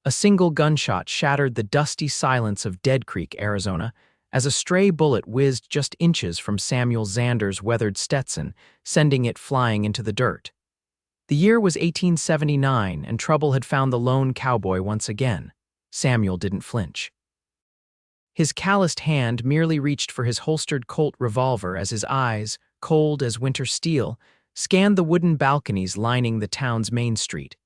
A single gunshot shattered the dusty silence of Dead Creek, Arizona, as a stray bullet whizzed just inches from Samuel Xander's weathered Stetson, sending it flying into the dirt. The year was 1879, and trouble had found the lone cowboy once again. Samuel didn't flinch. His calloused hand merely reached for his holstered Colt revolver as his eyes, cold as winter steel, scanned the wooden balconies lining the town's main street.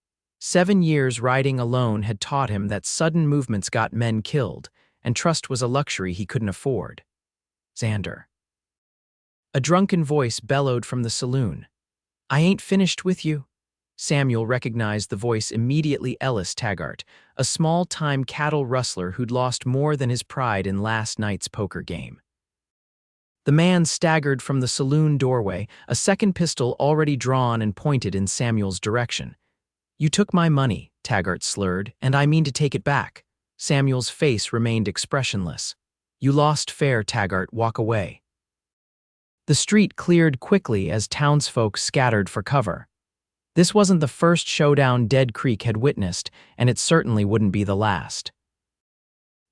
7 years riding alone had taught him that sudden movements got men killed, and trust was a luxury he couldn't afford. Xander. A drunken voice bellowed from the saloon. "I ain't finished with you." Samuel recognized the voice immediately. Ellis Taggart, a small-time cattle rustler who'd lost more than his pride in last night's poker game. The man staggered from the saloon doorway, a second pistol already drawn and pointed in Samuel's direction. "You took my money," Taggart slurred, "and I mean to take it back." Samuel's face remained expressionless. "You lost fair, Taggart. Walk away." The street cleared quickly as townsfolk scattered for cover. This wasn't the first showdown Dead Creek had witnessed, and it certainly wouldn't be the last.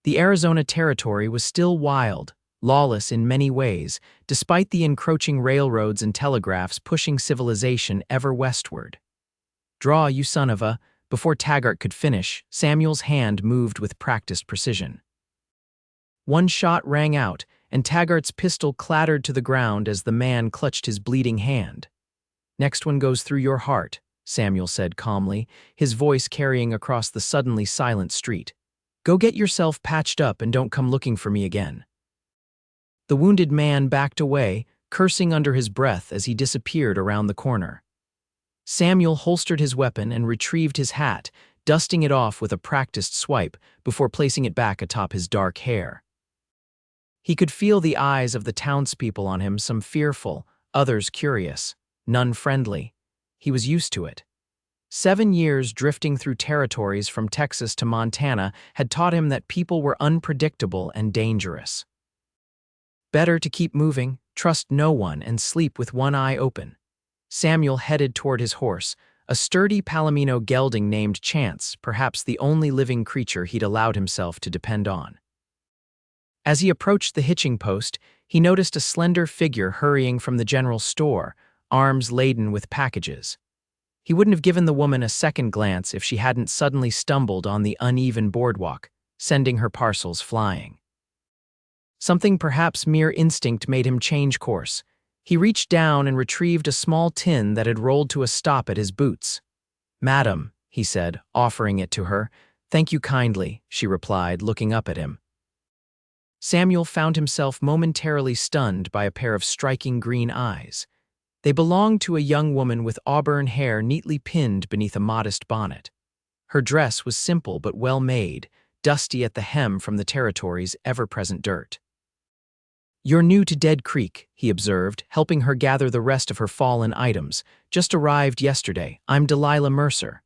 The Arizona Territory was still wild, lawless in many ways, despite the encroaching railroads and telegraphs pushing civilization ever westward. "Draw, you son of a..." Before Taggart could finish, Samuel's hand moved with practiced precision. One shot rang out, and Taggart's pistol clattered to the ground as the man clutched his bleeding hand. "Next one goes through your heart," Samuel said calmly, his voice carrying across the suddenly silent street. "Go get yourself patched up and don't come looking for me again." The wounded man backed away, cursing under his breath as he disappeared around the corner. Samuel holstered his weapon and retrieved his hat, dusting it off with a practiced swipe before placing it back atop his dark hair. He could feel the eyes of the townspeople on him, some fearful, others curious, none friendly. He was used to it. 7 years drifting through territories from Texas to Montana had taught him that people were unpredictable and dangerous. Better to keep moving, trust no one, and sleep with one eye open. Samuel headed toward his horse, a sturdy Palomino gelding named Chance, perhaps the only living creature he'd allowed himself to depend on. As he approached the hitching post, he noticed a slender figure hurrying from the general store, arms laden with packages. He wouldn't have given the woman a second glance if she hadn't suddenly stumbled on the uneven boardwalk, sending her parcels flying. Something perhaps mere instinct made him change course. He reached down and retrieved a small tin that had rolled to a stop at his boots. "Madam," he said, offering it to her. "Thank you kindly," she replied, looking up at him. Samuel found himself momentarily stunned by a pair of striking green eyes. They belonged to a young woman with auburn hair neatly pinned beneath a modest bonnet. Her dress was simple but well made, dusty at the hem from the territory's ever-present dirt. "You're new to Dead Creek," he observed, helping her gather the rest of her fallen items. "Just arrived yesterday. I'm Delilah Mercer."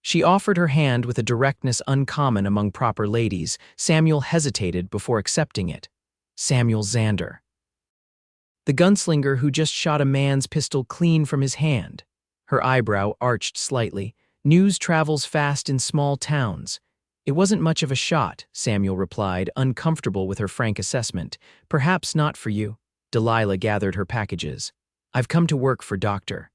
She offered her hand with a directness uncommon among proper ladies. Samuel hesitated before accepting it. Samuel Xander. The gunslinger who just shot a man's pistol clean from his hand. Her eyebrow arched slightly. "News travels fast in small towns." "It wasn't much of a shot," Samuel replied, uncomfortable with her frank assessment. "Perhaps not for you." Delilah gathered her packages. "I've come to work for Dr.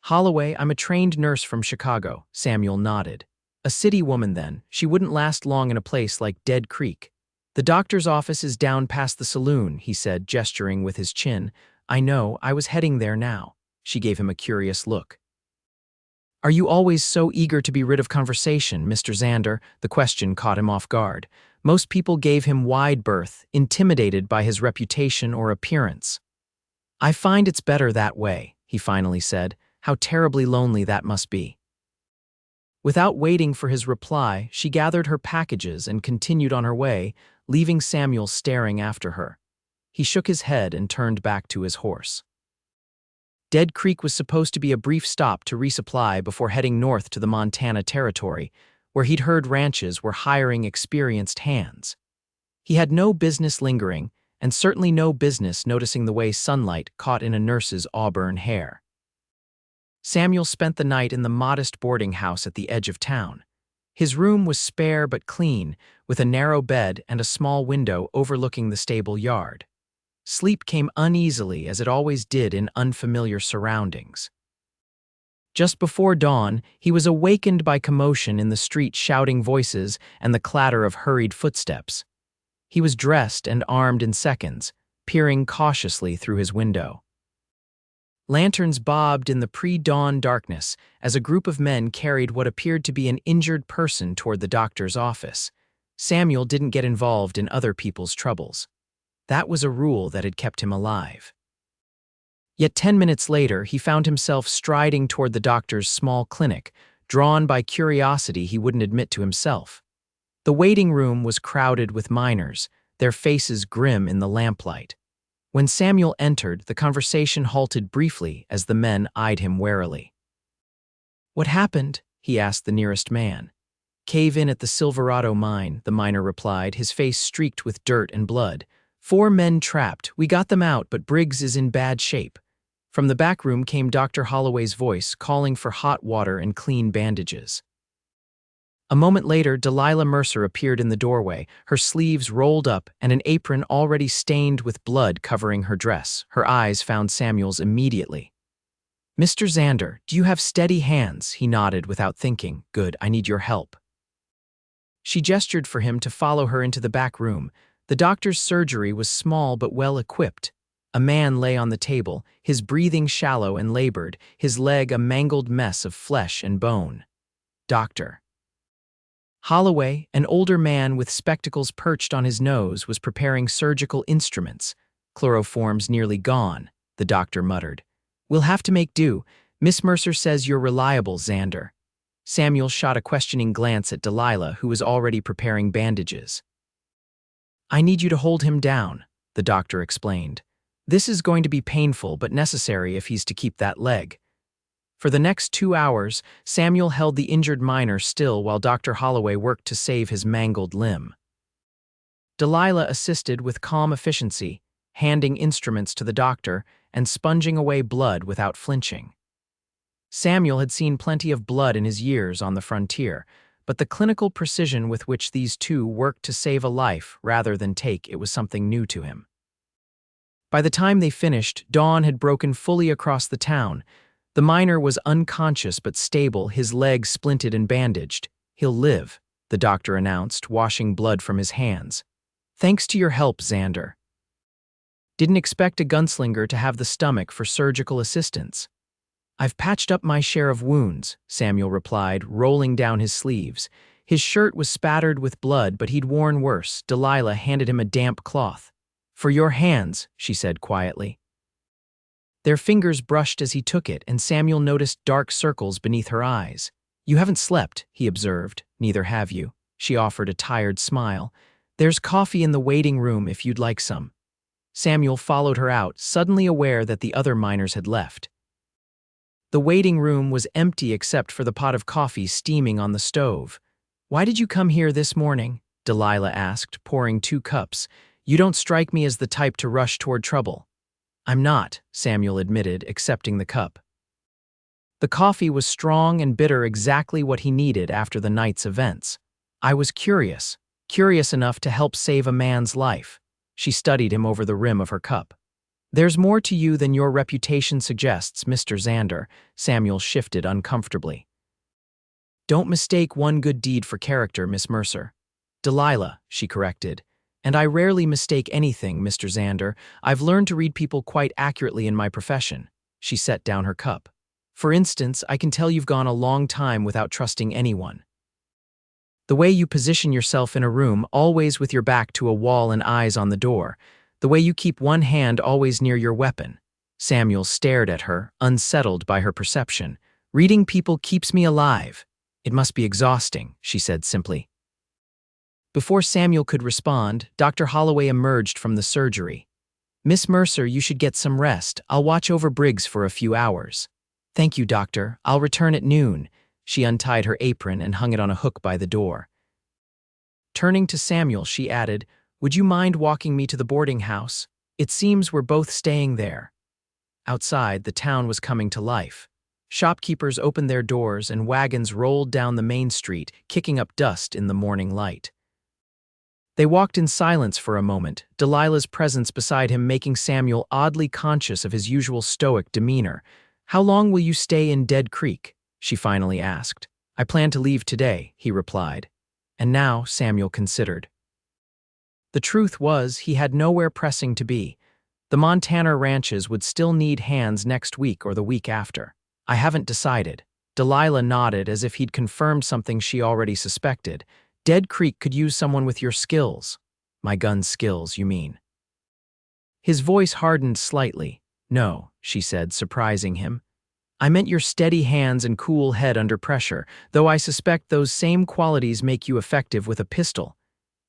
Holloway. I'm a trained nurse from Chicago." Samuel nodded. "A city woman then. She wouldn't last long in a place like Dead Creek." "The doctor's office is down past the saloon," he said, gesturing with his chin. "I know. I was heading there now." She gave him a curious look. "Are you always so eager to be rid of conversation, Mr. Xander?" The question caught him off guard. Most people gave him wide berth, intimidated by his reputation or appearance. "I find it's better that way," he finally said. "How terribly lonely that must be." Without waiting for his reply, she gathered her packages and continued on her way, leaving Samuel staring after her. He shook his head and turned back to his horse. Dead Creek was supposed to be a brief stop to resupply before heading north to the Montana Territory, where he'd heard ranches were hiring experienced hands. He had no business lingering, and certainly no business noticing the way sunlight caught in a nurse's auburn hair. Samuel spent the night in the modest boarding house at the edge of town. His room was spare but clean, with a narrow bed and a small window overlooking the stable yard. Sleep came uneasily, as it always did in unfamiliar surroundings. Just before dawn, he was awakened by commotion in the street, shouting voices and the clatter of hurried footsteps. He was dressed and armed in seconds, peering cautiously through his window. Lanterns bobbed in the pre-dawn darkness as a group of men carried what appeared to be an injured person toward the doctor's office. Samuel didn't get involved in other people's troubles. That was a rule that had kept him alive. Yet 10 minutes later, he found himself striding toward the doctor's small clinic, drawn by curiosity he wouldn't admit to himself. The waiting room was crowded with miners, their faces grim in the lamplight. When Samuel entered, the conversation halted briefly as the men eyed him warily. "What happened?" he asked the nearest man. "Cave in at the Silverado mine," the miner replied, his face streaked with dirt and blood. "4 men trapped. We got them out, but Briggs is in bad shape." From the back room came Dr. Holloway's voice, calling for hot water and clean bandages. A moment later, Delilah Mercer appeared in the doorway, her sleeves rolled up and an apron already stained with blood covering her dress. Her eyes found Samuel's immediately. "Mr. Xander, do you have steady hands?" He nodded without thinking. "Good, I need your help." She gestured for him to follow her into the back room. The doctor's surgery was small but well equipped. A man lay on the table, his breathing shallow and labored, his leg a mangled mess of flesh and bone. Dr. Holloway, an older man with spectacles perched on his nose, was preparing surgical instruments. "Chloroform's nearly gone," the doctor muttered. "We'll have to make do. Miss Mercer says you're reliable, Xander." Samuel shot a questioning glance at Delilah, who was already preparing bandages. "I need you to hold him down," the doctor explained. "This is going to be painful but necessary if he's to keep that leg." For the next 2 hours, Samuel held the injured miner still while Dr. Holloway worked to save his mangled limb. Delilah assisted with calm efficiency, handing instruments to the doctor and sponging away blood without flinching. Samuel had seen plenty of blood in his years on the frontier, but the clinical precision with which these two worked to save a life rather than take it was something new to him. By the time they finished, dawn had broken fully across the town. The miner was unconscious but stable, his leg splinted and bandaged. "He'll live," the doctor announced, washing blood from his hands. "Thanks to your help, Xander." "Didn't expect a gunslinger to have the stomach for surgical assistance." "I've patched up my share of wounds," Samuel replied, rolling down his sleeves. His shirt was spattered with blood, but he'd worn worse. Delilah handed him a damp cloth. "For your hands," she said quietly. Their fingers brushed as he took it, and Samuel noticed dark circles beneath her eyes. "You haven't slept," he observed. "Neither have you." She offered a tired smile. "There's coffee in the waiting room if you'd like some." Samuel followed her out, suddenly aware that the other miners had left. The waiting room was empty except for the pot of coffee steaming on the stove. "Why did you come here this morning?" Delilah asked, pouring 2 cups. "You don't strike me as the type to rush toward trouble." "I'm not," Samuel admitted, accepting the cup. The coffee was strong and bitter, exactly what he needed after the night's events. "I was curious enough to help save a man's life." She studied him over the rim of her cup. "There's more to you than your reputation suggests, Mr. Xander." Samuel shifted uncomfortably. "Don't mistake one good deed for character, Miss Mercer." "Delilah," she corrected. "And I rarely mistake anything, Mr. Xander. I've learned to read people quite accurately in my profession." She set down her cup. "For instance, I can tell you've gone a long time without trusting anyone. The way you position yourself in a room, always with your back to a wall and eyes on the door. The way you keep one hand always near your weapon." Samuel stared at her, unsettled by her perception. "Reading people keeps me alive." "It must be exhausting," she said simply. Before Samuel could respond, Dr. Holloway emerged from the surgery. "Miss Mercer, you should get some rest. I'll watch over Briggs for a few hours." "Thank you, doctor. I'll return at noon." She untied her apron and hung it on a hook by the door. Turning to Samuel, she added, "Would you mind walking me to the boarding house? It seems we're both staying there." Outside, the town was coming to life. Shopkeepers opened their doors and wagons rolled down the main street, kicking up dust in the morning light. They walked in silence for a moment, Delilah's presence beside him making Samuel oddly conscious of his usual stoic demeanor. "How long will you stay in Dead Creek?" she finally asked. "I plan to leave today," he replied. And now Samuel considered. The truth was, he had nowhere pressing to be. The Montana ranches would still need hands next week or the week after. "I haven't decided." Delilah nodded as if he'd confirmed something she already suspected. "Dead Creek could use someone with your skills." "My gun skills, you mean?" His voice hardened slightly. "No," she said, surprising him. "I meant your steady hands and cool head under pressure, though I suspect those same qualities make you effective with a pistol."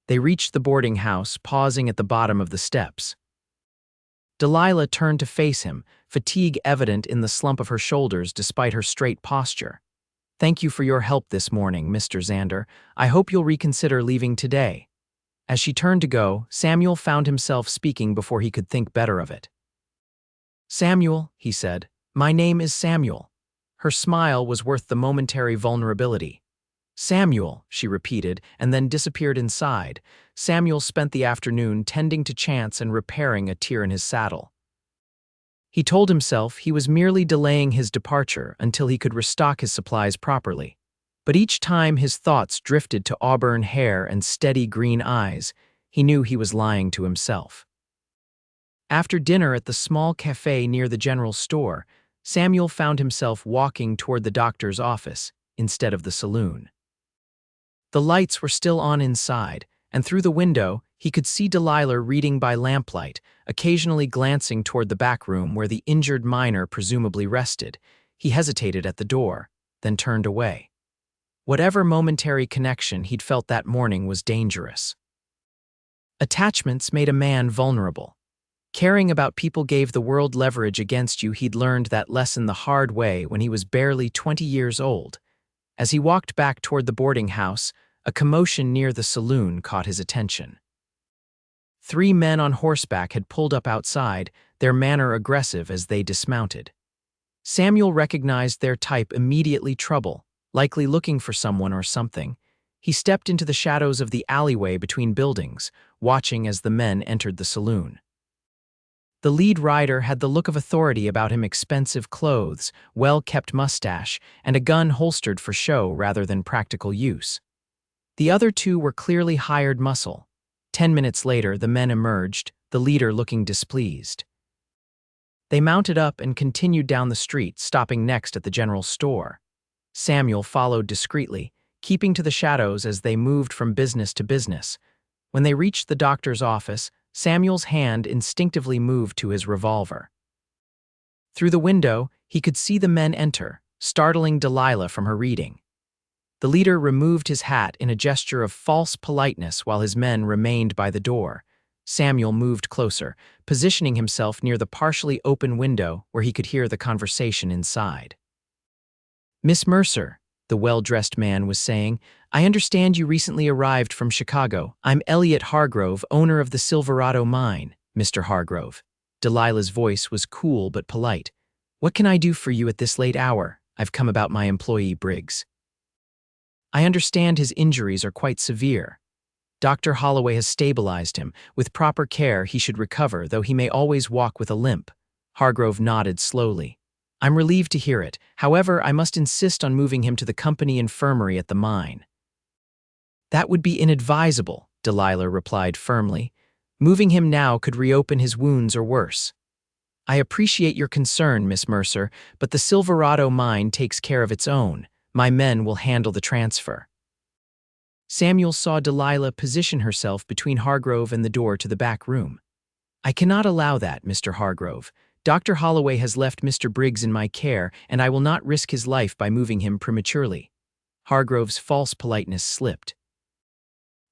They reached the boarding house, pausing at the bottom of the steps. Delilah turned to face him, fatigue evident in the slump of her shoulders despite her straight posture. "Thank you for your help this morning, Mr. Xander. I hope you'll reconsider leaving today." As she turned to go, Samuel found himself speaking before he could think better of it. "Samuel," he said, "my name is Samuel." Her smile was worth the momentary vulnerability. "Samuel," she repeated, and then disappeared inside. Samuel spent the afternoon tending to chance and repairing a tear in his saddle. He told himself he was merely delaying his departure until he could restock his supplies properly. But each time his thoughts drifted to auburn hair and steady green eyes, he knew he was lying to himself. After dinner at the small cafe near the general store, Samuel found himself walking toward the doctor's office instead of the saloon. The lights were still on inside, and through the window, he could see Delilah reading by lamplight, occasionally glancing toward the back room where the injured miner presumably rested. He hesitated at the door, then turned away. Whatever momentary connection he'd felt that morning was dangerous. Attachments made a man vulnerable. Caring about people gave the world leverage against you. He'd learned that lesson the hard way when he was barely 20 years old. As he walked back toward the boarding house, a commotion near the saloon caught his attention. 3 men on horseback had pulled up outside, their manner aggressive as they dismounted. Samuel recognized their type immediately: trouble, likely looking for someone or something. He stepped into the shadows of the alleyway between buildings, watching as the men entered the saloon. The lead rider had the look of authority about him: expensive clothes, well-kept mustache, and a gun holstered for show rather than practical use. The other 2 were clearly hired muscle. 10 minutes later, the men emerged, the leader looking displeased. They mounted up and continued down the street, stopping next at the general store. Samuel followed discreetly, keeping to the shadows as they moved from business to business. When they reached the doctor's office, Samuel's hand instinctively moved to his revolver. Through the window, he could see the men enter, startling Delilah from her reading. The leader removed his hat in a gesture of false politeness while his men remained by the door. Samuel moved closer, positioning himself near the partially open window where he could hear the conversation inside. "Miss Mercer," the well-dressed man was saying, "I understand you recently arrived from Chicago. I'm Elliott Hargrove, owner of the Silverado mine." "Mr. Hargrove." Delilah's voice was cool but polite. "What can I do for you at this late hour? I've come about my employee, Briggs." "I understand his injuries are quite severe. Dr. Holloway has stabilized him. With proper care, he should recover, though he may always walk with a limp." Hargrove nodded slowly. "I'm relieved to hear it. However, I must insist on moving him to the company infirmary at the mine." "That would be inadvisable," Delilah replied firmly. "Moving him now could reopen his wounds or worse." "I appreciate your concern, Miss Mercer, but the Silverado mine takes care of its own. My men will handle the transfer." Samuel saw Delilah position herself between Hargrove and the door to the back room. "I cannot allow that, Mr. Hargrove. Dr. Holloway has left Mr. Briggs in my care, and I will not risk his life by moving him prematurely." Hargrove's false politeness slipped.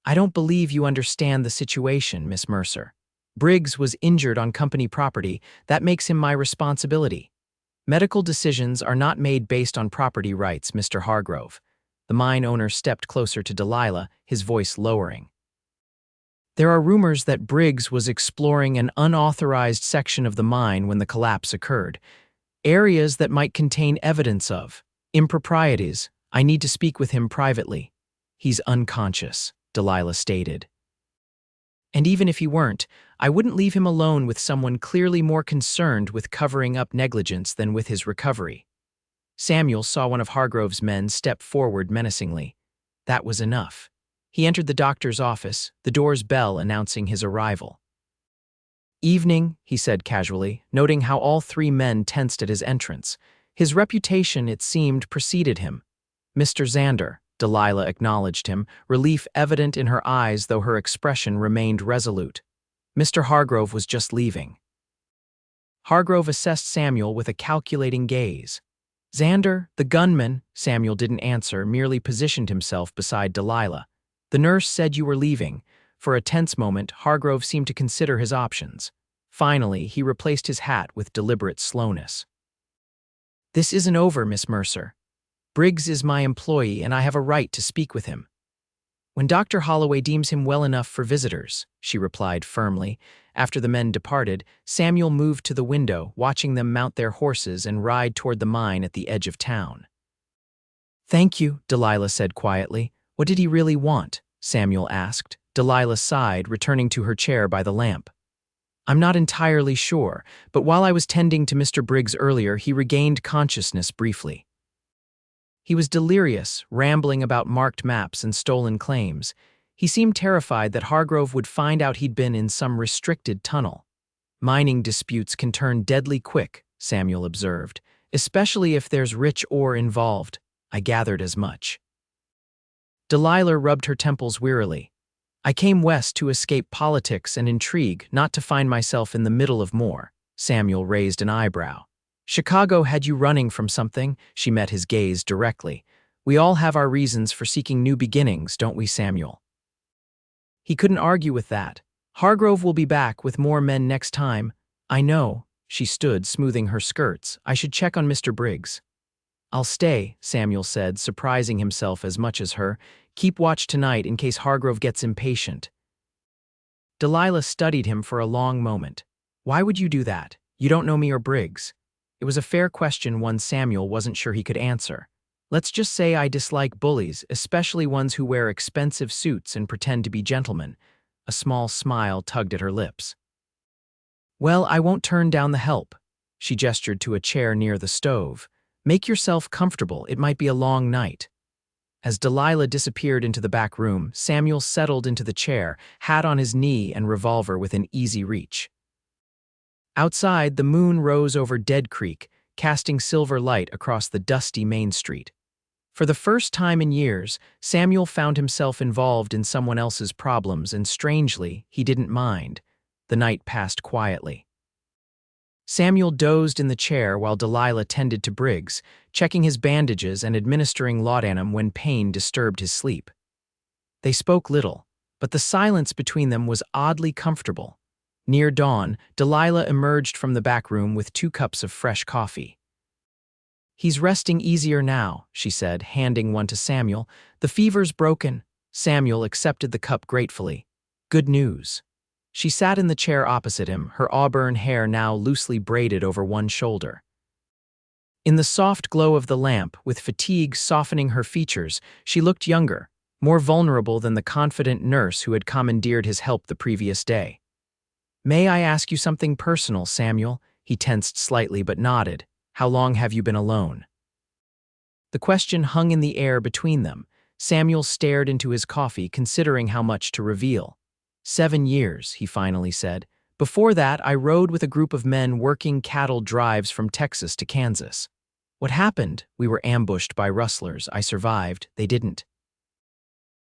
"I don't believe you understand the situation, Miss Mercer. Briggs was injured on company property. That makes him my responsibility. Medical decisions are not made based on property rights, Mr. Hargrove." The mine owner stepped closer to Delilah, his voice lowering. "There are rumors that Briggs was exploring an unauthorized section of the mine when the collapse occurred. Areas that might contain evidence of improprieties. I need to speak with him privately. He's unconscious, Delilah stated. And even if he weren't, I wouldn't leave him alone with someone clearly more concerned with covering up negligence than with his recovery. Samuel saw one of Hargrove's men step forward menacingly. That was enough. He entered the doctor's office, the door's bell announcing his arrival. "Evening," he said casually, noting how all three men tensed at his entrance. His reputation, it seemed, preceded him. "Mr. Xander," Delilah acknowledged him, relief evident in her eyes though her expression remained resolute. Mr. Hargrove was just leaving. Hargrove assessed Samuel with a calculating gaze. "Xander, the gunman," Samuel didn't answer, merely positioned himself beside Delilah. "The nurse said you were leaving." For a tense moment, Hargrove seemed to consider his options. Finally, he replaced his hat with deliberate slowness. "This isn't over, Miss Mercer. Briggs is my employee and I have a right to speak with him." "When Dr. Holloway deems him well enough for visitors," she replied firmly. After the men departed, Samuel moved to the window, watching them mount their horses and ride toward the mine at the edge of town. "Thank you," Delilah said quietly. "What did he really want?" Samuel asked. Delilah sighed, returning to her chair by the lamp. "I'm not entirely sure, but while I was tending to Mr. Briggs earlier, he regained consciousness briefly. He was delirious, rambling about marked maps and stolen claims. He seemed terrified that Hargrove would find out he'd been in some restricted tunnel. Mining disputes can turn deadly quick," Samuel observed, "especially if there's rich ore involved. I gathered as much." Delilah rubbed her temples wearily. "I came west to escape politics and intrigue, not to find myself in the middle of more." Samuel raised an eyebrow. "Chicago had you running from something?" She met his gaze directly. "We all have our reasons for seeking new beginnings, don't we, Samuel?" He couldn't argue with that. "Hargrove will be back with more men next time." "I know." She stood, smoothing her skirts. "I should check on Mr. Briggs." "I'll stay," Samuel said, surprising himself as much as her. "Keep watch tonight in case Hargrove gets impatient." Delilah studied him for a long moment. "Why would you do that? You don't know me or Briggs." It was a fair question, one Samuel wasn't sure he could answer. "Let's just say I dislike bullies, especially ones who wear expensive suits and pretend to be gentlemen." A small smile tugged at her lips. "Well, I won't turn down the help." She gestured to a chair near the stove. "Make yourself comfortable, it might be a long night." As Delilah disappeared into the back room, Samuel settled into the chair, hat on his knee and revolver within easy reach. Outside, the moon rose over Dead Creek, casting silver light across the dusty Main Street. For the first time in years, Samuel found himself involved in someone else's problems, and strangely, he didn't mind. The night passed quietly. Samuel dozed in the chair while Delilah tended to Briggs, checking his bandages and administering laudanum when pain disturbed his sleep. They spoke little, but the silence between them was oddly comfortable. Near dawn, Delilah emerged from the back room with 2 cups of fresh coffee. "He's resting easier now," she said, handing one to Samuel. "The fever's broken." Samuel accepted the cup gratefully. "Good news." She sat in the chair opposite him, her auburn hair now loosely braided over one shoulder. In the soft glow of the lamp, with fatigue softening her features, she looked younger, more vulnerable than the confident nurse who had commandeered his help the previous day. "May I ask you something personal, Samuel?" He tensed slightly but nodded. "How long have you been alone?" The question hung in the air between them. Samuel stared into his coffee, considering how much to reveal. 7 years, he finally said. "Before that, I rode with a group of men working cattle drives from Texas to Kansas. What happened? We were ambushed by rustlers. I survived. They didn't."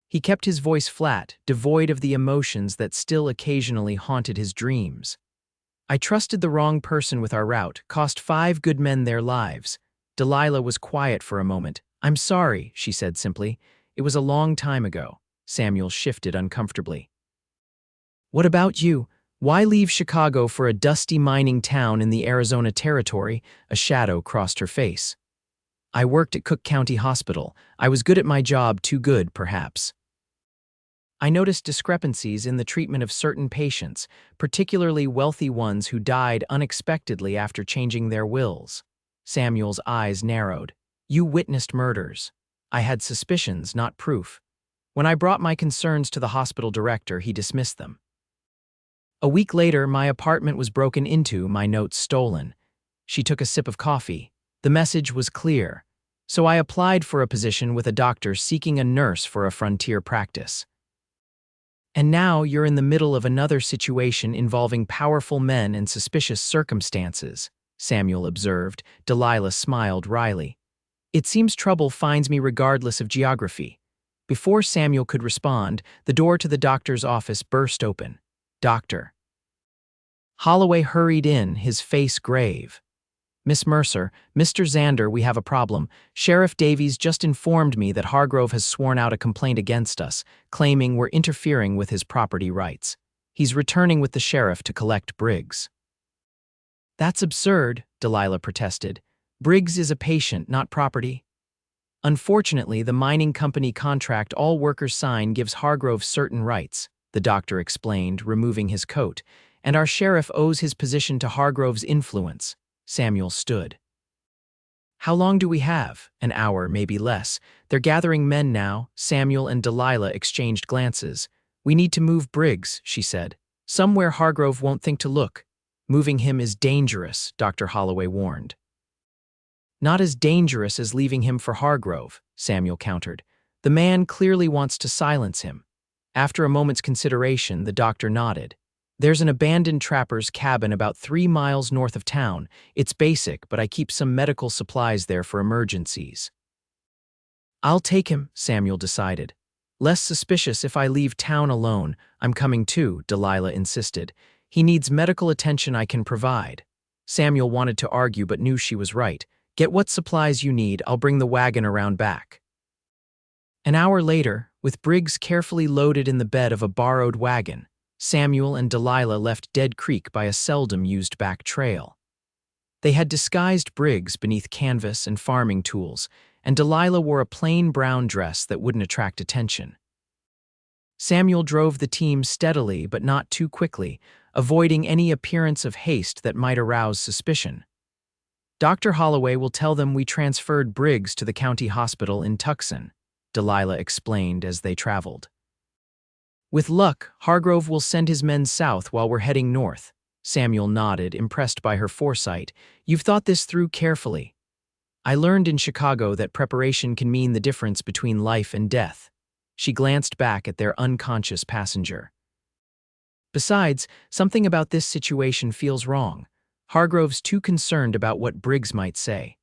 He kept his voice flat, devoid of the emotions that still occasionally haunted his dreams. "I trusted the wrong person with our route, cost 5 good men their lives." Delilah was quiet for a moment. "I'm sorry," she said simply. "It was a long time ago." Samuel shifted uncomfortably. "What about you? Why leave Chicago for a dusty mining town in the Arizona Territory?" A shadow crossed her face. "I worked at Cook County Hospital. I was good at my job, too good, perhaps. I noticed discrepancies in the treatment of certain patients, particularly wealthy ones who died unexpectedly after changing their wills. Samuel's eyes narrowed. You witnessed murders. I had suspicions, not proof. When I brought my concerns to the hospital director, he dismissed them. A week later, my apartment was broken into, my notes stolen. She took a sip of coffee. The message was clear. So I applied for a position with a doctor seeking a nurse for a frontier practice. And now you're in the middle of another situation involving powerful men and suspicious circumstances, Samuel observed. Delilah smiled wryly. It seems trouble finds me regardless of geography. Before Samuel could respond, the door to the doctor's office burst open. Doctor. Holloway hurried in, his face grave. Miss Mercer, Mr. Xander, we have a problem. Sheriff Davies just informed me that Hargrove has sworn out a complaint against us, claiming we're interfering with his property rights. He's returning with the sheriff to collect Briggs. That's absurd, Delilah protested. Briggs is a patient, not property. Unfortunately, the mining company contract all workers sign gives Hargrove certain rights, the doctor explained, removing his coat, and our sheriff owes his position to Hargrove's influence. Samuel stood. How long do we have? An hour, maybe less. They're gathering men now. Samuel and Delilah exchanged glances. We need to move Briggs, she said. Somewhere Hargrove won't think to look. Moving him is dangerous, Dr. Holloway warned. Not as dangerous as leaving him for Hargrove, Samuel countered. The man clearly wants to silence him. After a moment's consideration, the doctor nodded. There's an abandoned trapper's cabin about 3 miles north of town. It's basic, but I keep some medical supplies there for emergencies. I'll take him, Samuel decided. Less suspicious if I leave town alone. I'm coming too, Delilah insisted. He needs medical attention I can provide. Samuel wanted to argue but knew she was right. Get what supplies you need, I'll bring the wagon around back. An hour later, with Briggs carefully loaded in the bed of a borrowed wagon, Samuel and Delilah left Dead Creek by a seldom-used back trail. They had disguised Briggs beneath canvas and farming tools, and Delilah wore a plain brown dress that wouldn't attract attention. Samuel drove the team steadily but not too quickly, avoiding any appearance of haste that might arouse suspicion. Dr. Holloway will tell them we transferred Briggs to the county hospital in Tucson, Delilah explained as they traveled. With luck, Hargrove will send his men south while we're heading north. Samuel nodded, impressed by her foresight. You've thought this through carefully. I learned in Chicago that preparation can mean the difference between life and death. She glanced back at their unconscious passenger. Besides, something about this situation feels wrong. Hargrove's too concerned about what Briggs might say.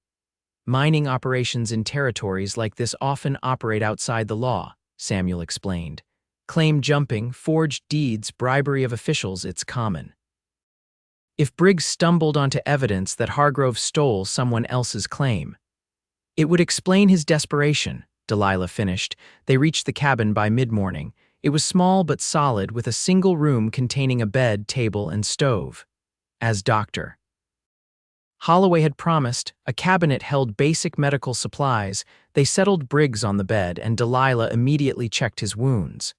Mining operations in territories like this often operate outside the law, Samuel explained. Claim jumping, forged deeds, bribery of officials, it's common. If Briggs stumbled onto evidence that Hargrove stole someone else's claim, it would explain his desperation, Delilah finished. They reached the cabin by mid-morning. It was small but solid, with a single room containing a bed, table, and stove. As Dr. Holloway had promised, a cabinet held basic medical supplies. They settled Briggs on the bed, and Delilah immediately checked his wounds.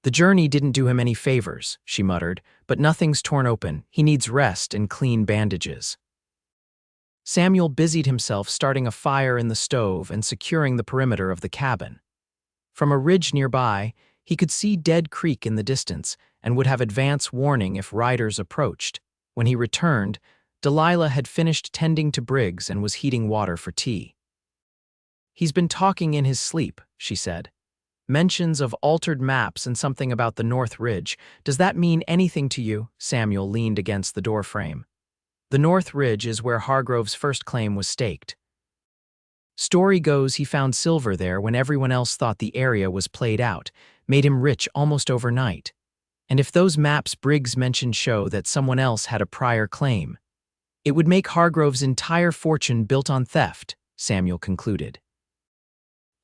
The journey didn't do him any favors, she muttered, but nothing's torn open. He needs rest and clean bandages. Samuel busied himself starting a fire in the stove and securing the perimeter of the cabin. From a ridge nearby, he could see Dead Creek in the distance and would have advance warning if riders approached. When he returned, Delilah had finished tending to Briggs and was heating water for tea. He's been talking in his sleep, she said. Mentions of altered maps and something about the North Ridge. Does that mean anything to you? Samuel leaned against the doorframe. The North Ridge is where Hargrove's first claim was staked. Story goes he found silver there when everyone else thought the area was played out, made him rich almost overnight. And if those maps Briggs mentioned show that someone else had a prior claim, it would make Hargrove's entire fortune built on theft, Samuel concluded.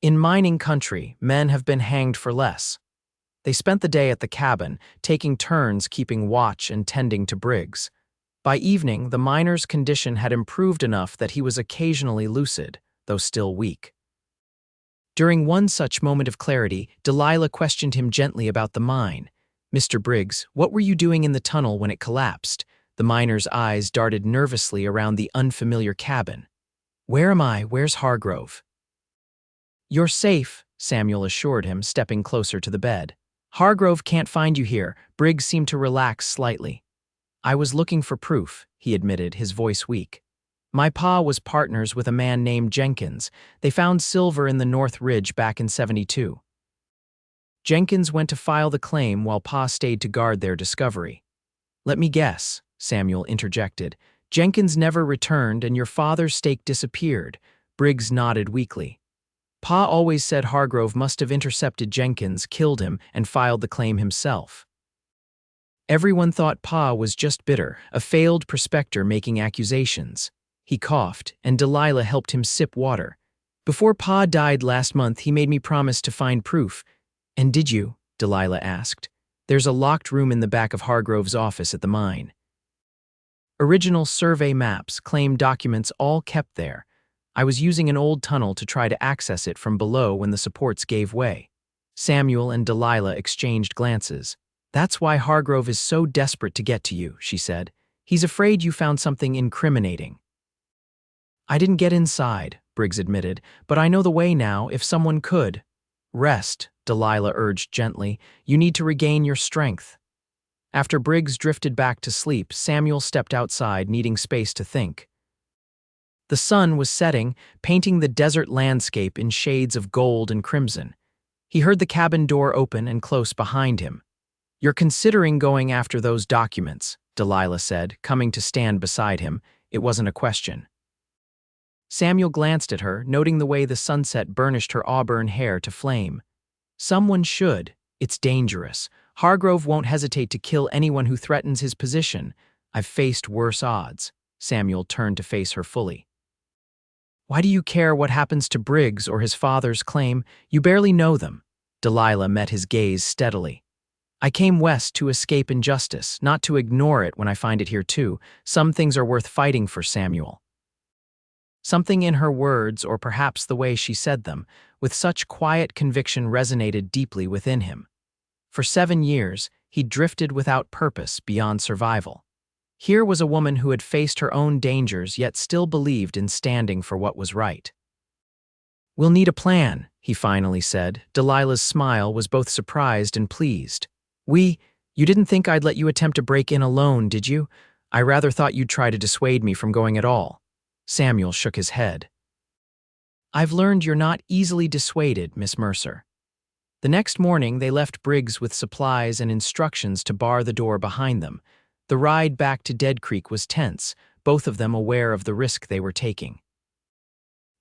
In mining country, men have been hanged for less. They spent the day at the cabin, taking turns keeping watch and tending to Briggs. By evening, the miner's condition had improved enough that he was occasionally lucid, though still weak. During one such moment of clarity, Delilah questioned him gently about the mine. Mr. Briggs, what were you doing in the tunnel when it collapsed? The miner's eyes darted nervously around the unfamiliar cabin. Where am I? Where's Hargrove? You're safe, Samuel assured him, stepping closer to the bed. Hargrove can't find you here. Briggs seemed to relax slightly. I was looking for proof, he admitted, his voice weak. My pa was partners with a man named Jenkins. They found silver in the North Ridge back in '72. Jenkins went to file the claim while Pa stayed to guard their discovery. Let me guess, Samuel interjected. Jenkins never returned and your father's stake disappeared. Briggs nodded weakly. Pa always said Hargrove must have intercepted Jenkins, killed him, and filed the claim himself. Everyone thought Pa was just bitter, a failed prospector making accusations. He coughed, and Delilah helped him sip water. Before Pa died last month, he made me promise to find proof. And did you? Delilah asked. There's a locked room in the back of Hargrove's office at the mine. Original survey maps, claim documents, all kept there. I was using an old tunnel to try to access it from below when the supports gave way. Samuel and Delilah exchanged glances. That's why Hargrove is so desperate to get to you, she said. He's afraid you found something incriminating. I didn't get inside, Briggs admitted, but I know the way now if someone could. Rest, Delilah urged gently. You need to regain your strength. After Briggs drifted back to sleep, Samuel stepped outside, needing space to think. The sun was setting, painting the desert landscape in shades of gold and crimson. He heard the cabin door open and close behind him. You're considering going after those documents, Delilah said, coming to stand beside him. It wasn't a question. Samuel glanced at her, noting the way the sunset burnished her auburn hair to flame. Someone should. It's dangerous. Hargrove won't hesitate to kill anyone who threatens his position. I've faced worse odds. Samuel turned to face her fully. Why do you care what happens to Briggs or his father's claim? You barely know them. Delilah met his gaze steadily. I came west to escape injustice, not to ignore it when I find it here too. Some things are worth fighting for, Samuel. Something in her words, or perhaps the way she said them, with such quiet conviction resonated deeply within him. For 7 years, he drifted without purpose beyond survival. Here was a woman who had faced her own dangers yet still believed in standing for what was right. We'll need a plan, he finally said. Delilah's smile was both surprised and pleased. You didn't think I'd let you attempt to break in alone, did you? I rather thought you'd try to dissuade me from going at all. Samuel shook his head. I've learned you're not easily dissuaded, Miss Mercer. The next morning, they left Briggs with supplies and instructions to bar the door behind them. The ride back to Dead Creek was tense, both of them aware of the risk they were taking.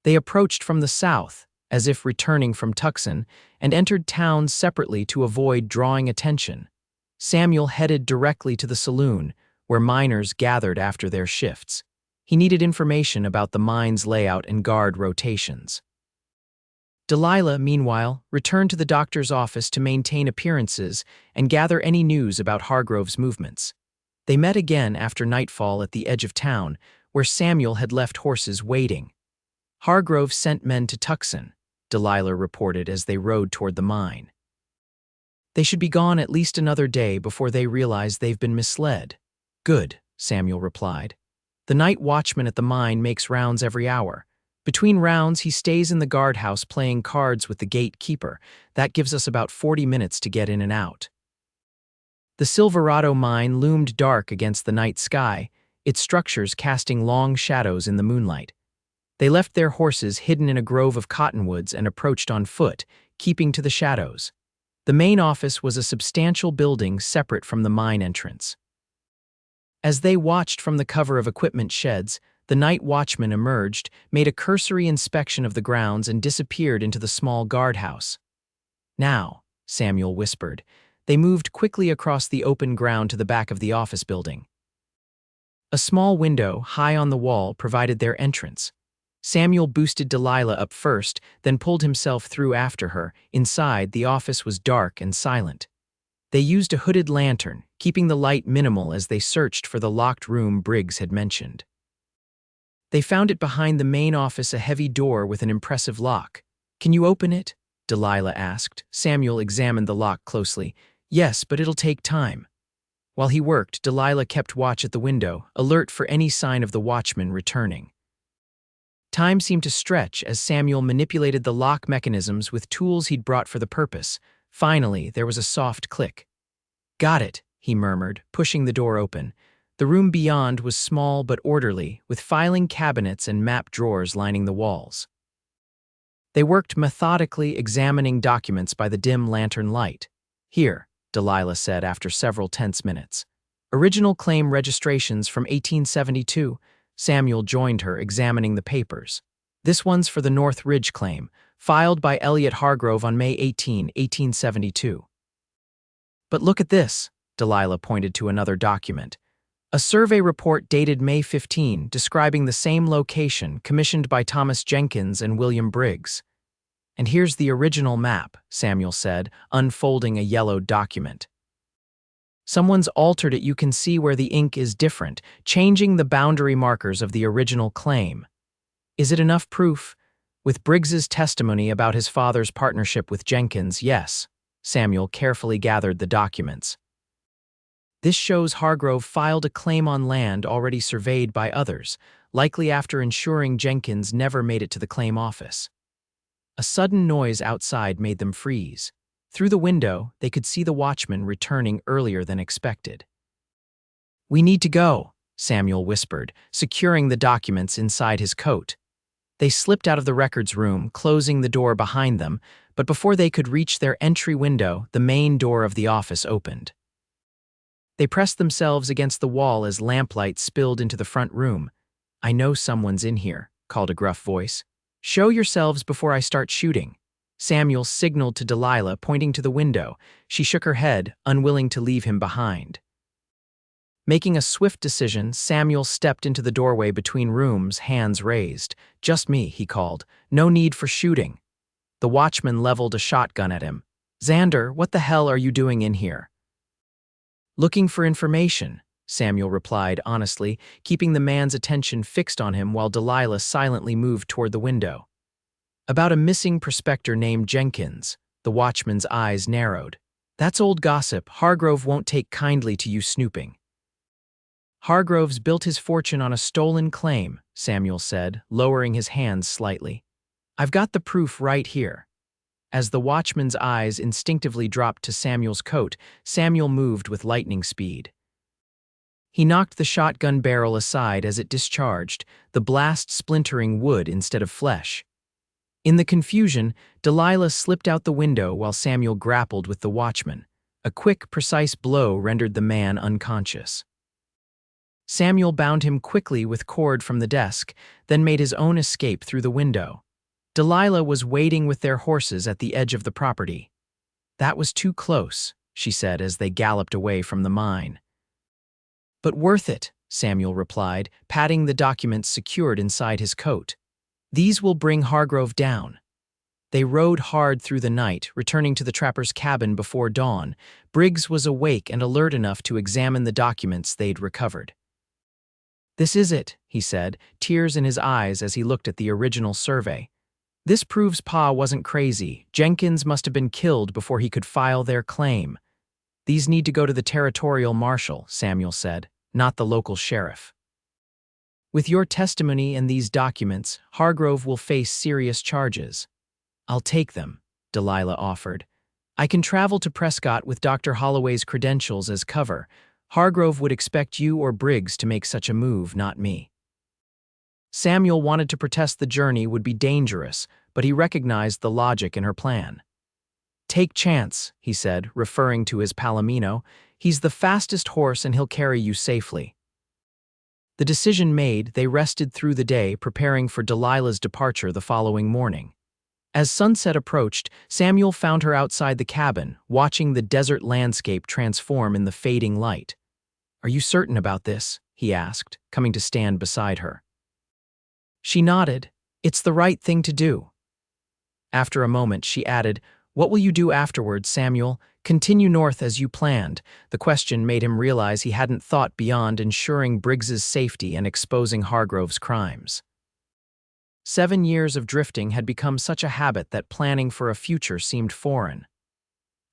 They approached from the south, as if returning from Tucson, and entered town separately to avoid drawing attention. Samuel headed directly to the saloon, where miners gathered after their shifts. He needed information about the mine's layout and guard rotations. Delilah, meanwhile, returned to the doctor's office to maintain appearances and gather any news about Hargrove's movements. They met again after nightfall at the edge of town, where Samuel had left horses waiting. Hargrove sent men to Tucson, Delilah reported as they rode toward the mine. They should be gone at least another day before they realize they've been misled. Good, Samuel replied. The night watchman at the mine makes rounds every hour. Between rounds, he stays in the guardhouse playing cards with the gatekeeper. That gives us about 40 minutes to get in and out. The Silverado mine loomed dark against the night sky, its structures casting long shadows in the moonlight. They left their horses hidden in a grove of cottonwoods and approached on foot, keeping to the shadows. The main office was a substantial building separate from the mine entrance. As they watched from the cover of equipment sheds, the night watchman emerged, made a cursory inspection of the grounds, and disappeared into the small guardhouse. Now, Samuel whispered. They moved quickly across the open ground to the back of the office building. A small window, high on the wall, provided their entrance. Samuel boosted Delilah up first, then pulled himself through after her. Inside, the office was dark and silent. They used a hooded lantern, keeping the light minimal as they searched for the locked room Briggs had mentioned. They found it behind the main office, a heavy door with an impressive lock. Can you open it? Delilah asked. Samuel examined the lock closely. Yes, but it'll take time. While he worked, Delilah kept watch at the window, alert for any sign of the watchman returning. Time seemed to stretch as Samuel manipulated the lock mechanisms with tools he'd brought for the purpose. Finally, there was a soft click. "Got it," he murmured, pushing the door open. The room beyond was small but orderly, with filing cabinets and map drawers lining the walls. They worked methodically, examining documents by the dim lantern light. "Here," Delilah said after several tense minutes. "Original claim registrations from 1872. Samuel joined her, examining the papers. "This one's for the North Ridge claim, filed by Elliott Hargrove on May 18, 1872. "But look at this," Delilah pointed to another document. "A survey report dated May 15, describing the same location, commissioned by Thomas Jenkins and William Briggs." "And here's the original map," Samuel said, unfolding a yellowed document. "Someone's altered it. You can see where the ink is different, changing the boundary markers of the original claim. Is it enough proof? With Briggs's testimony about his father's partnership with Jenkins, yes." Samuel carefully gathered the documents. "This shows Hargrove filed a claim on land already surveyed by others, likely after ensuring Jenkins never made it to the claim office." A sudden noise outside made them freeze. Through the window, they could see the watchman returning earlier than expected. "We need to go," Samuel whispered, securing the documents inside his coat. They slipped out of the records room, closing the door behind them, but before they could reach their entry window, the main door of the office opened. They pressed themselves against the wall as lamplight spilled into the front room. "I know someone's in here," called a gruff voice. "Show yourselves before I start shooting." Samuel signaled to Delilah, pointing to the window. She shook her head, unwilling to leave him behind. Making a swift decision, Samuel stepped into the doorway between rooms, hands raised. "Just me," he called. "No need for shooting." The watchman leveled a shotgun at him. "Xander, what the hell are you doing in here?" "Looking for information," Samuel replied honestly, keeping the man's attention fixed on him while Delilah silently moved toward the window. "About a missing prospector named Jenkins." The watchman's eyes narrowed. "That's old gossip. Hargrove won't take kindly to you snooping." "Hargrove's built his fortune on a stolen claim," Samuel said, lowering his hands slightly. "I've got the proof right here." As the watchman's eyes instinctively dropped to Samuel's coat, Samuel moved with lightning speed. He knocked the shotgun barrel aside as it discharged, the blast splintering wood instead of flesh. In the confusion, Delilah slipped out the window while Samuel grappled with the watchman. A quick, precise blow rendered the man unconscious. Samuel bound him quickly with cord from the desk, then made his own escape through the window. Delilah was waiting with their horses at the edge of the property. "That was too close," she said as they galloped away from the mine. "But worth it," Samuel replied, patting the documents secured inside his coat. "These will bring Hargrove down." They rode hard through the night, returning to the trapper's cabin before dawn. Briggs was awake and alert enough to examine the documents they'd recovered. "This is it," he said, tears in his eyes as he looked at the original survey. "This proves Pa wasn't crazy. Jenkins must have been killed before he could file their claim." "These need to go to the territorial marshal," Samuel said, "not the local sheriff. With your testimony and these documents, Hargrove will face serious charges." "I'll take them," Delilah offered. "I can travel to Prescott with Dr. Holloway's credentials as cover. Hargrove would expect you or Briggs to make such a move, not me." Samuel wanted to protest the journey would be dangerous, but he recognized the logic in her plan. "Take Chance," he said, referring to his Palomino. "He's the fastest horse and he'll carry you safely." The decision made, they rested through the day, preparing for Delilah's departure the following morning. As sunset approached, Samuel found her outside the cabin, watching the desert landscape transform in the fading light. "Are you certain about this?" he asked, coming to stand beside her. She nodded. "It's the right thing to do." After a moment, she added, "What will you do afterwards, Samuel? Continue north as you planned." The question made him realize he hadn't thought beyond ensuring Briggs's safety and exposing Hargrove's crimes. 7 years of drifting had become such a habit that planning for a future seemed foreign.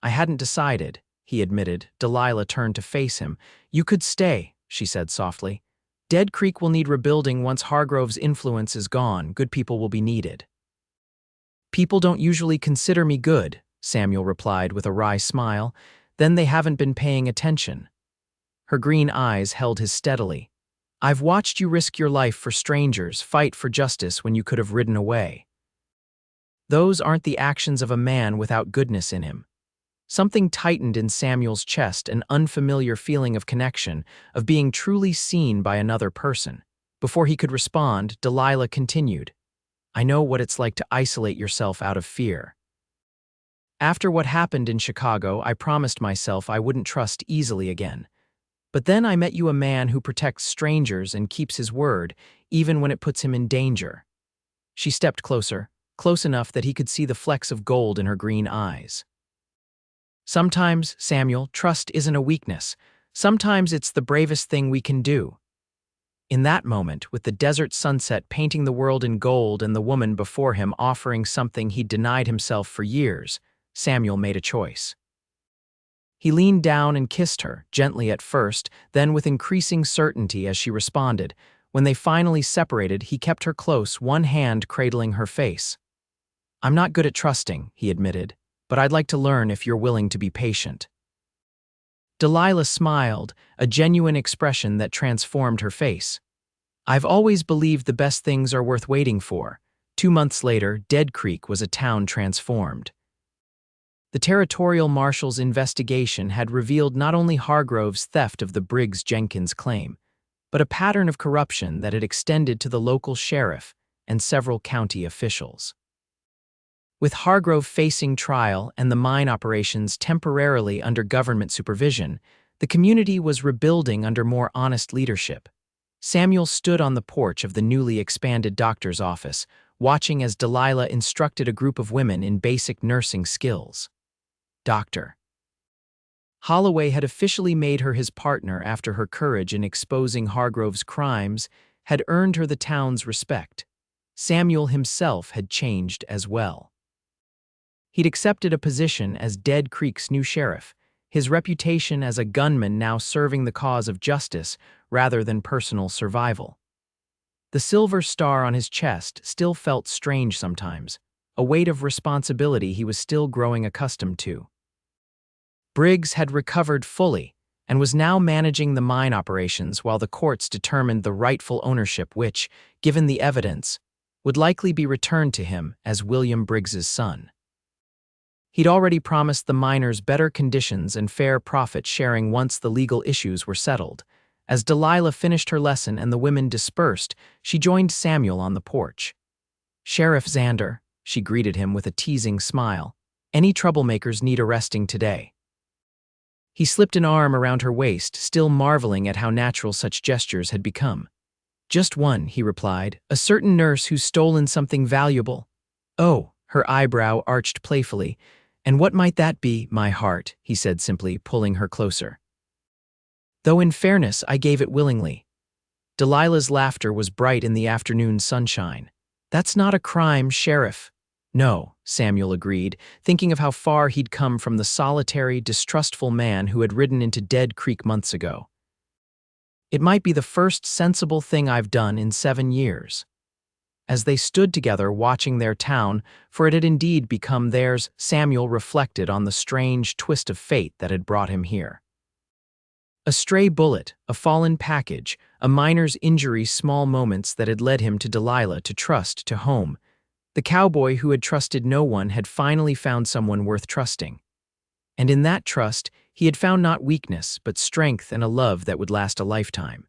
"I hadn't decided," he admitted. Delilah turned to face him. "You could stay," she said softly. Dead Creek will need rebuilding once Hargrove's influence is gone. Good people will be needed. People don't usually consider me good, Samuel replied with a wry smile. Then they haven't been paying attention. Her green eyes held his steadily. I've watched you risk your life for strangers, fight for justice when you could have ridden away. Those aren't the actions of a man without goodness in him. Something tightened in Samuel's chest, an unfamiliar feeling of connection, of being truly seen by another person. Before he could respond, Delilah continued, I know what it's like to isolate yourself out of fear. After what happened in Chicago, I promised myself I wouldn't trust easily again. But then I met you, a man who protects strangers and keeps his word, even when it puts him in danger. She stepped closer, close enough that he could see the flecks of gold in her green eyes. Sometimes, Samuel, trust isn't a weakness. Sometimes it's the bravest thing we can do. In that moment, with the desert sunset painting the world in gold and the woman before him offering something he'd denied himself for years, Samuel made a choice. He leaned down and kissed her, gently at first, then with increasing certainty as she responded. When they finally separated, he kept her close, one hand cradling her face. I'm not good at trusting, he admitted, but I'd like to learn if you're willing to be patient. Delilah smiled, a genuine expression that transformed her face. I've always believed the best things are worth waiting for. 2 months later, Dead Creek was a town transformed. The territorial marshal's investigation had revealed not only Hargrove's theft of the Briggs-Jenkins claim, but a pattern of corruption that had extended to the local sheriff and several county officials. With Hargrove facing trial and the mine operations temporarily under government supervision, the community was rebuilding under more honest leadership. Samuel stood on the porch of the newly expanded doctor's office, watching as Delilah instructed a group of women in basic nursing skills. Doctor. Holloway had officially made her his partner after her courage in exposing Hargrove's crimes had earned her the town's respect. Samuel himself had changed as well. He'd accepted a position as Dead Creek's new sheriff, his reputation as a gunman now serving the cause of justice rather than personal survival. The silver star on his chest still felt strange sometimes, a weight of responsibility he was still growing accustomed to. Briggs had recovered fully and was now managing the mine operations while the courts determined the rightful ownership which, given the evidence, would likely be returned to him as William Briggs's son. He'd already promised the miners better conditions and fair profit sharing once the legal issues were settled. As Delilah finished her lesson and the women dispersed, she joined Samuel on the porch. Sheriff Xander, she greeted him with a teasing smile. Any troublemakers need arresting today. He slipped an arm around her waist, still marveling at how natural such gestures had become. Just one, he replied, a certain nurse who's stolen something valuable. Oh, her eyebrow arched playfully. And what might that be, my heart, he said simply, pulling her closer. Though in fairness, I gave it willingly. Delilah's laughter was bright in the afternoon sunshine. That's not a crime, Sheriff. No, Samuel agreed, thinking of how far he'd come from the solitary, distrustful man who had ridden into Dead Creek months ago. It might be the first sensible thing I've done in 7 years. As they stood together watching their town, for it had indeed become theirs, Samuel reflected on the strange twist of fate that had brought him here. A stray bullet, a fallen package, a miner's injury, small moments that had led him to Delilah, to trust, to home. The cowboy who had trusted no one had finally found someone worth trusting. And in that trust, he had found not weakness, but strength and a love that would last a lifetime.